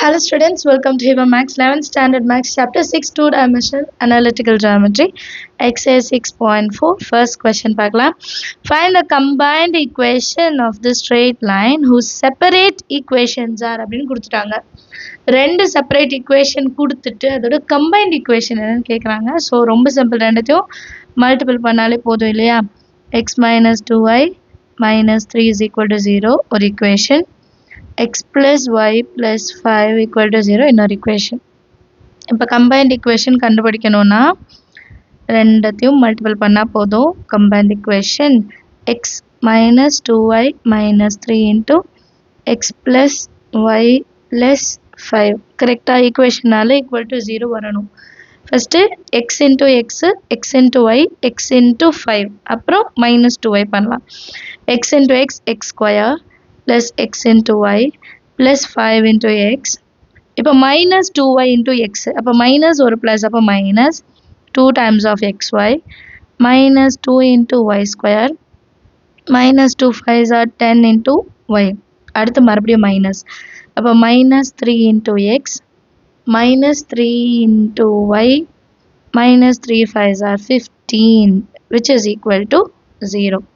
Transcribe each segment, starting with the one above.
Hello students, welcome to Hiba Max 11th Standard Max Chapter 6 2-Dimensional Analytical Geometry Exercise 6.4 First question பார்க்கலாம். Find the combined equation of the straight line whose separate equations are அப்படின்னு கொடுத்துட்டாங்க. ரெண்டு separate equation கொடுத்துட்டு அதோட combined equation என்னன்னு கேட்குறாங்க. So ரொம்ப simple, ரெண்டுத்தையும் மல்டிபிள் பண்ணாலே போதும் இல்லையா. x minus 2y minus 3 is equal to 0 ஒரு equation, x plus y plus 5 equal to 0 இன்னொரு equation. இப்போ combined equation கண்டுபிடிக்கணும்னா ரெண்டத்தையும் மல்டிபிள் பண்ணா போதும். combined equation x minus 2y minus 3 into x plus y plus 5 கரெக்டா equationனால equal to 0 வரணும். First x into x, x into y, x into 5 அப்புறம் minus 2y பண்ணலாம். x into x, x square plus x into y plus 5 into x. இப்போ minus 2y into x. அப்போ minus ஒரு plus அப்போ minus 2 times of xy minus 2 into y square minus 2 5s are 10 into y. அடுத்து மறுபடியும் minus. அப்போ minus 3 into x minus 3 into y minus 3 5s are 15 which is equal to 0.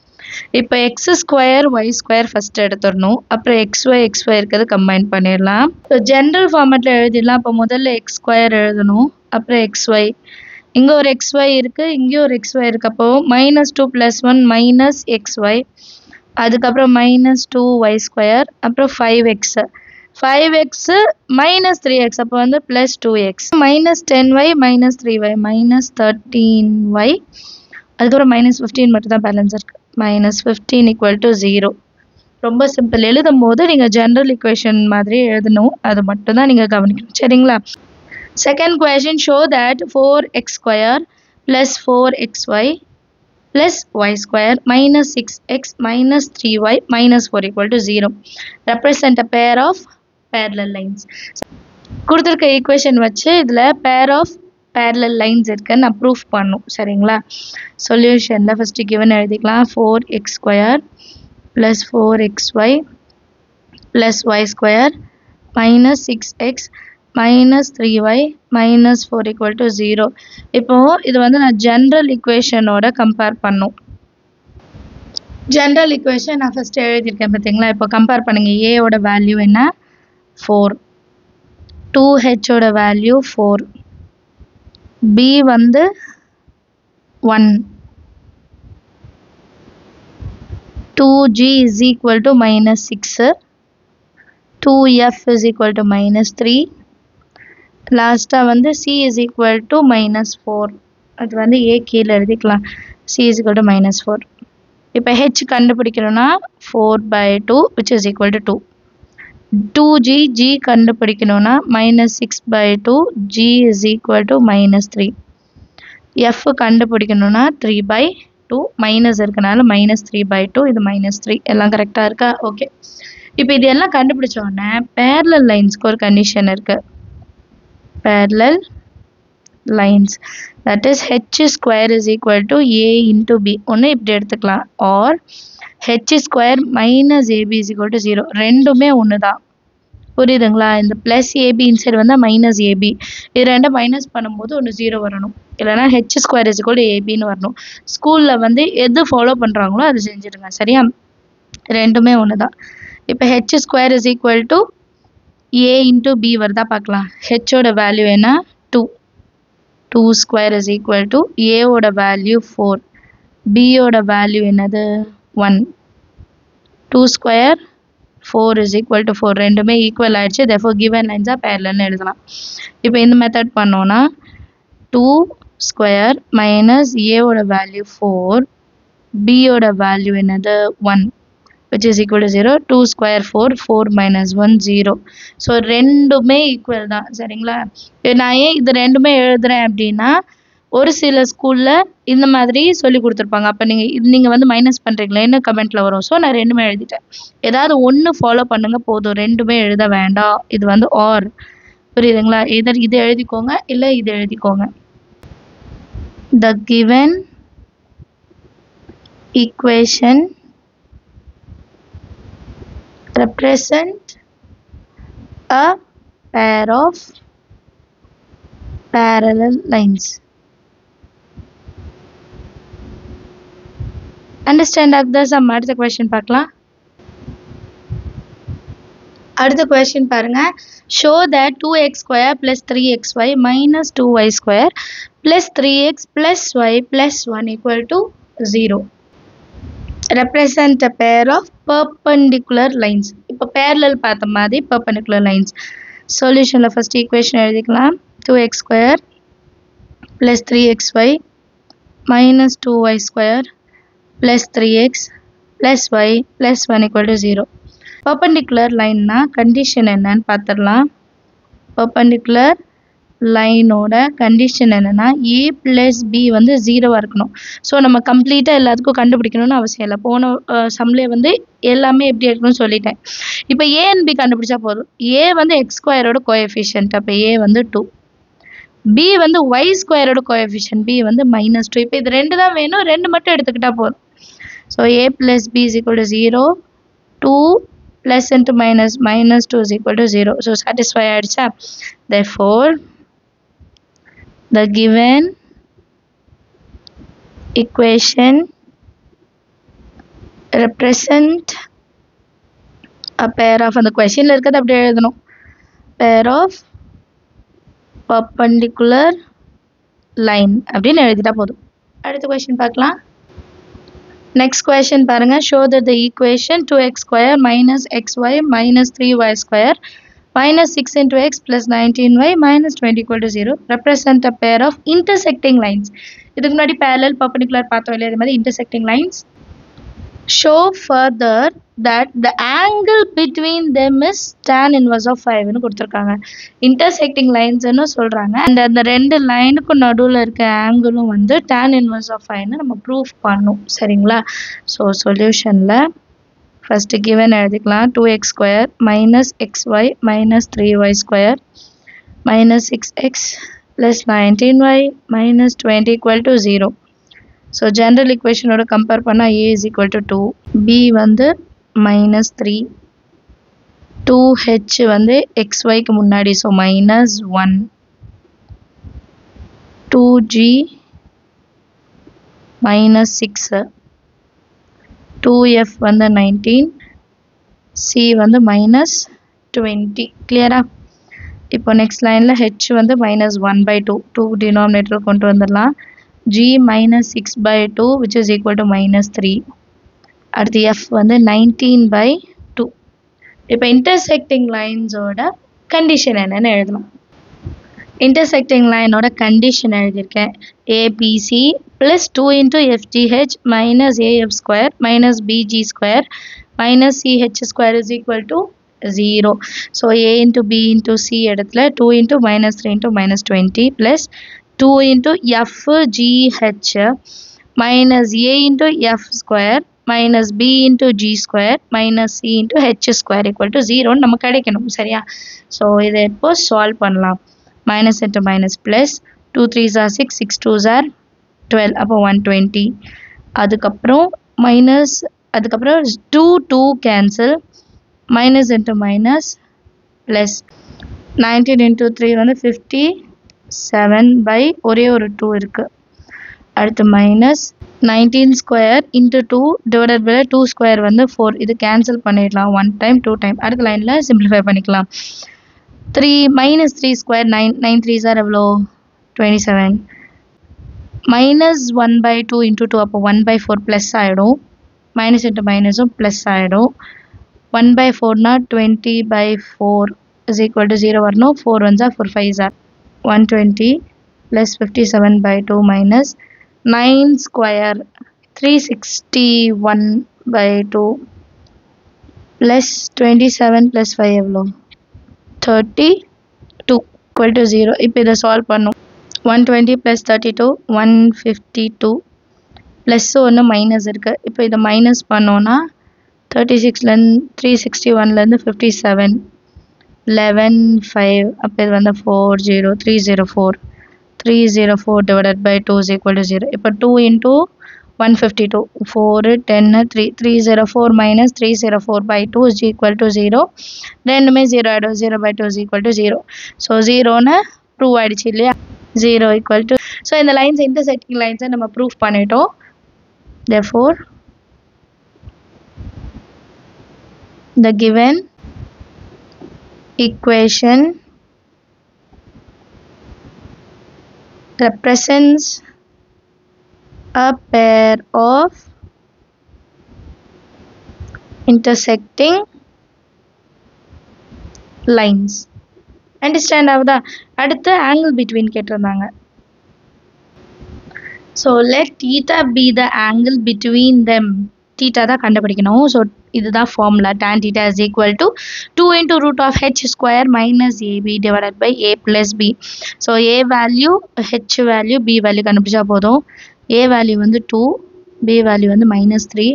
இப்போ x square y square first எடுத்துடணும். அப்புறம் xy இருக்கிறது combine பண்ணிடலாம். So general ஃபார்மேட்டில் எழுதிடலாம். அப்போ முதல்ல x square எழுதணும், அப்புறம் xy, இங்கே ஒரு xy இருக்கு, இங்கேயும் ஒரு xy இருக்கு. அப்போ minus 2 plus 1 minus xy, அதுக்கப்புறம் minus 2y square, அப்புறம் 5x, 5x minus 3x, அப்போ வந்து plus 2x minus 10y minus 3y minus 13y, அதுக்கப்புறம் minus 15 மட்டும் தான் பேலன்ஸ் இருக்கு. minus 15 equal to 0. ரொம்ப சிம்பிள். எழுதும் போது நீங்கள் ஜென்ரல் இக்குவேஷன் மாதிரி எழுதணும், அது மட்டும் தான் நீங்கள் கவனிக்கணும், சரிங்களா. Second question, show that 4x square plus 4xy plus y square minus 6x minus 3y minus 4 equal to 0. Represent a pair of parallel lines. கொடுத்துருக்க ஈக்குவேஷன் வச்சு இதில் pair of parallel lines இருக்குன்னு நான் ப்ரூஃப் பண்ணும், சரிங்களா. சொல்யூஷனில் ஃபஸ்ட்டு கிவன் எழுதிக்கலாம். 4x square plus 4xy plus y square minus 6x minus 3y minus 4 equal to 0. இப்போது இது வந்து நான் ஜென்ரல் ஈக்குவேஷனோட கம்பேர் பண்ணும். ஜென்ரல் ஈக்குவேஷன் நான் ஃபஸ்ட்டு எழுதியிருக்கேன் பார்த்தீங்களா. இப்போ கம்பேர் பண்ணுங்கள். ஏயோட வேல்யூ என்ன 4, 2hோட வேல்யூ 4, b வந்து 1, 2g is equal to minus 6, 2f is equal to minus 3, லாஸ்ட்டாக வந்து c is equal to minus 4. அது வந்து a கீழே எழுதிக்கலாம். c is equal to minus 4. இப்போ h கண்டுபிடிக்கணும்னா 4/2 which is equal to 2. 2g, g கண்டுபிடிக்கணும்னா minus 6/2, g is equal to minus 3. f கண்டுபிடிக்கணும்னா 3/2, மைனஸ் இருக்கனால minus 3/2, இது minus 3. எல்லாம் கரெக்டாக இருக்கா? ஓகே. இப்போ இது எல்லாம் கண்டுபிடிச்ச உடனே parallel linesக்கு ஒரு கண்டிஷன் இருக்கு. parallel lines, that is h square is equal to a into b. ஒன்று இப்படி எடுத்துக்கலாம். or h square minus ab is equal to 0. ரெண்டுமே ஒன்று தான், புரியுதுங்களா. இந்த ப்ளஸ் ஏபி இன்சைடு வந்தால் மைனஸ் ஏபி, இது ரெண்டும் மைனஸ் பண்ணும்போது ஒன்று 0 வரணும், இல்லைனா H square is equal to ஏபின்னு வரணும். ஸ்கூலில் வந்து எது ஃபாலோ பண்ணுறாங்களோ அது செஞ்சுடுங்க, சரியா. ரெண்டுமே ஒன்று தான். இப்போ H square is equal to A into B வருதா பார்க்கலாம். ஹெச்சோட வேல்யூ என்ன 2, 2 ஸ்கொயர் இஸ் ஈக்குவல் டு ஏவோட வேல்யூ 4, பியோட வேல்யூ என்னது 1, 2 ஸ்கொயர் 4 is equal to 4. ரெண்டுமே ஈக்குவல் ஆயிடுச்சு. therefore given lines are parallel எழுதலாம். இப்போ இந்த மெத்தட் பண்ணோன்னா 2 ஸ்கொயர் மைனஸ் ஏவோட வேல்யூ 4, பியோட வேல்யூ என்னது 1 which is equal to 0. 2 square 4, 4 minus 1 0. So ரெண்டுமே ஈக்குவல் தான், சரிங்களா. நான் ஏன் இது ரெண்டுமே எழுதுறேன் அப்படின்னா, ஒரு சில ஸ்கூலில் இந்த மாதிரி சொல்லி கொடுத்துருப்பாங்க. அப்போ நீங்கள் வந்து மைனஸ் பண்ணுறீங்களா என்ன கமெண்ட்டில் வரும். ஸோ நான் ரெண்டுமே எழுதிட்டேன். ஏதாவது ஒன்று ஃபாலோ பண்ணுங்கள் போதும், ரெண்டுமே எழுத வேண்டாம். இது வந்து ஆர், புரியுதுங்களா. இது எழுதிக்கோங்க இல்லை இது எழுதிக்கோங்க. The given equation represent a pair of parallel lines. Understand the sum. அடுத்த question பார்க்கலாம். அடுத்த question பாருங்க. Show that 2x square plus 3xy minus 2y square plus 3x plus y plus 1 equal to 0. Represent a pair of perpendicular lines. இப்போ parallel பார்த்த மாதிரி perpendicular lines. Solution ல first equation எழுதிக்கலாம். 2x square plus 3xy minus 2y square plus 3x plus y plus 1 equal to 0. Perpendicular line na condition என்னன்னு பார்த்துடலாம். Perpendicular line ஓட condition என்னன்னா a plus b வந்து 0 இருக்கணும். ஸோ நம்ம கம்ப்ளீட்டாக எல்லாத்துக்கும் கண்டுபிடிக்கணும்னு அவசியம் இல்லை. போன சம்லே வந்து எல்லாமே எப்படி இருக்கணும்னு சொல்லிட்டேன். இப்போ a and b கண்டுபிடிச்சா போதும். a வந்து x ஸ்கொயரோட கோஎஃபிஷியன்ட், அப்போ a வந்து 2. b வந்து y ஸ்கொயரோட கோஎஃபிஷியன்ட், b வந்து -2. இப்போ இது ரெண்டு தான் வேணும், ரெண்டு மட்டும் எடுத்துக்கிட்டா போதும். So a plus b is equal to 0, 2 plus into minus, -2 is equal to 0. So satisfy ஆயிடுச்சா? Therefore, the given equation represent a pair of, அந்த questionல இருக்கிறது அப்படியே எழுதணும், pair of perpendicular line அப்படின்னு எழுதிட்டா போதும். அடுத்த question பார்க்கலாம். Next question பாருங்க. Show that the equation 2x square minus xy minus 3y square minus 6 into x plus 19y minus 20 equal to 0 represent a pair of intersecting lines. இதுக்கு முன்னாடி parallel perpendicular பார்த்தோம் இல்லையா, இது மாதிரி intersecting lines. Show further that the angle between them is tan inverse of 5 னு கொடுத்திருக்காங்க. intersecting lines னு சொல்றாங்க. and அந்த ரெண்டு லைனுக்கு நடுவுல இருக்க ஆங்கிளும் வந்து tan inverse of 5 னு நம்ம ப்ரூஃப் பண்ணோம். சரிங்களா? ஸோ சொல்யூஷன்ல first given எழுதிக்கலாம். 2x square minus xy minus 3y square minus 6x plus 19y minus 20 equal to 0. So general equation ஓட compare பண்ணா a is equal to 2, b வந்து -3, 2h வந்து xy க்கு முன்னாடி, so -1, 2g -6, 2f வந்து 19, c வந்து -20. கிளியரா? இப்போ நெக்ஸ்ட் லைன்ல h வந்து -1/2, 2 டினாமினேட்டர் கொண்டு வந்துடலாம். g -6/2 which is equal to -3. அடுத்து f வந்து 19/2. இப்போ intersecting lines ஓட condition என்னன்னு எழுதலாம். intersecting line ஓட condition எழுதியிருக்கேன். abc plus 2 into fgh minus af square minus bg square minus ch square is equal to 0. So a into b into c இடத்துல 2 into -3 into -20 plus 2 into fgh minus a into f square minus b into g square minus c into h square equal to 0 நமக்கு கிடைக்கணும். சரியா? So இதை இப்போ solve பண்ணலாம். minus into minus plus 2 3s are 6, 6 2s are 12, அப்போ 120. அதுக்கப்புறம் minus, அதுக்கப்புறம் 2 2 cancel, minus into minus plus 19 into 3 வந்து 57 by ஒரே ஒரு 2 இருக்கு. அடுத்து minus 19 square into 2 divided by 2 square வந்து 4. இது கேன்சல் பண்ணிடலாம், 1 time 2 time. அடுத்த லைன்ல சிம்பிளிஃபை பண்ணிக்கலாம். 3 minus 3 square 9, 9 3s are எவ்வளோ? 27. minus 1/2 into 2, அப்போ 1/4 plus ஆயிடும். minus into minusம் plus ஆயிடும். 1/4 னா 20/4 is equal to 0 வரணும். 4 ones are 4 5s are 120 plus 57/2 minus 9 square 361/2 plus 27 plus 5 எவ்வளோ? 32 equal to 0. இப்போ இதை சால்வ் பண்ணும். 120 plus 32 152 plus ஒன்று மைனஸ் இருக்கு. இப்போ இதை மைனஸ் பண்ணோன்னா 36லேருந்து 361லேருந்து 57 11 5, அப்போ இது வந்து 40 304 304 divided by 2 is equal to 0. இப்போ 2 into 152. 4, 10, 3, 304 minus 304 by 2 is equal to 0. ரெண்டுமே 0 ஆயிடும். 0 by 2 is equal to 0. So 0ன்னு prove ஆயிடுச்சு இல்லையா? 0 equal to. So இந்த lines intersecting lines நம்ம prove பண்ணிட்டோம். Therefore, the given equation represents a pair of intersecting lines. Understand ஆகுதா? அடுத்து angle between கேட்டிருந்தாங்க. So let theta be the angle between them. Theta தான் கண்டுபிடிக்கணும். So இதுதான் formula. Tan theta is equal to 2 into root of h square minus ab divided by a plus b. So a value, h value, b value கண்டுபிடிச்சா போதும். a value வந்து 2, b value வந்து minus 3.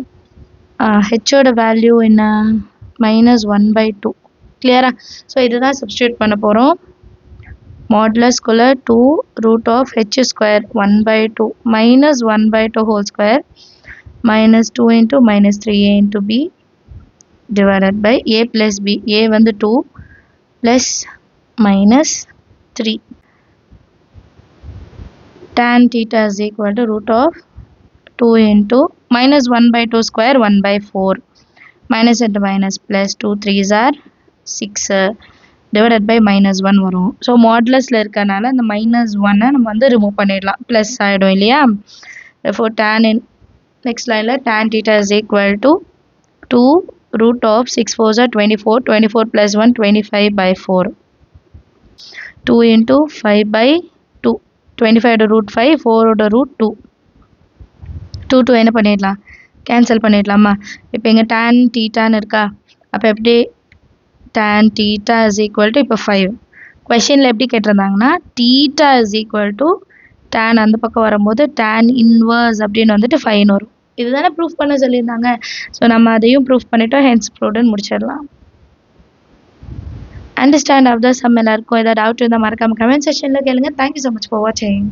h ஓட value என்ன? minus 1 by 2. Clear? So இதுதான் substitute பண்ண போறோம். Modulus குள்ள 2 root of h square 1 by 2 minus 1 by 2 whole square minus 2 into minus 3a into b divided by a plus b. a வந்து 2 plus minus 3. Tan theta is equal to root of 2 into minus 1 by 2 square 1 by 4 minus into minus plus 2 3s are 6 divided by minus 1 வரும். So modulusல இருக்கனால அந்த minus 1 நம்ம வந்து remove பண்ணிடலாம். plus ஆயிடும் இல்லையா? Therefore tan in next lineல tan theta is equal to 2 root of 6 4s are 24. 24 plus 1 25 by 4. 2 into 5 by 2. 25 to root 5, 4 ஓட root 2. 2 2 என்ன பண்ணிடலாம்? cancel பண்ணிடலாமா? இப்போ இங்க tan thetaன்னு இருக்கா? அப்போ எப்படி tan theta is equal to இப்போ 5. questionல எப்படி கேட்டிருந்தாங்கன்னா theta is equal to tan அந்த பக்கம் வரும்போது tan inverse அப்படின்னு வந்துட்டு 5 வரும். இதுதானே ப்ரூஃப் பண்ண சொல்லியிருந்தாங்க. ஸோ நம்ம அதையும் ப்ரூஃப் பண்ணிட்டோம். ஹென்ஸ் ப்ரூவ்டுன்னு முடிச்சிடலாம். அண்டர்ஸ்டாண்ட் ஆஃப் த சம் எல்லாருக்கும் ஏதாவது டவுட் இருந்தால் மறக்காம கமெண்ட் செக்ஷனில் கேளுங்க. தேங்க்யூ ஸோ மச் ஃபார் வாட்சிங்.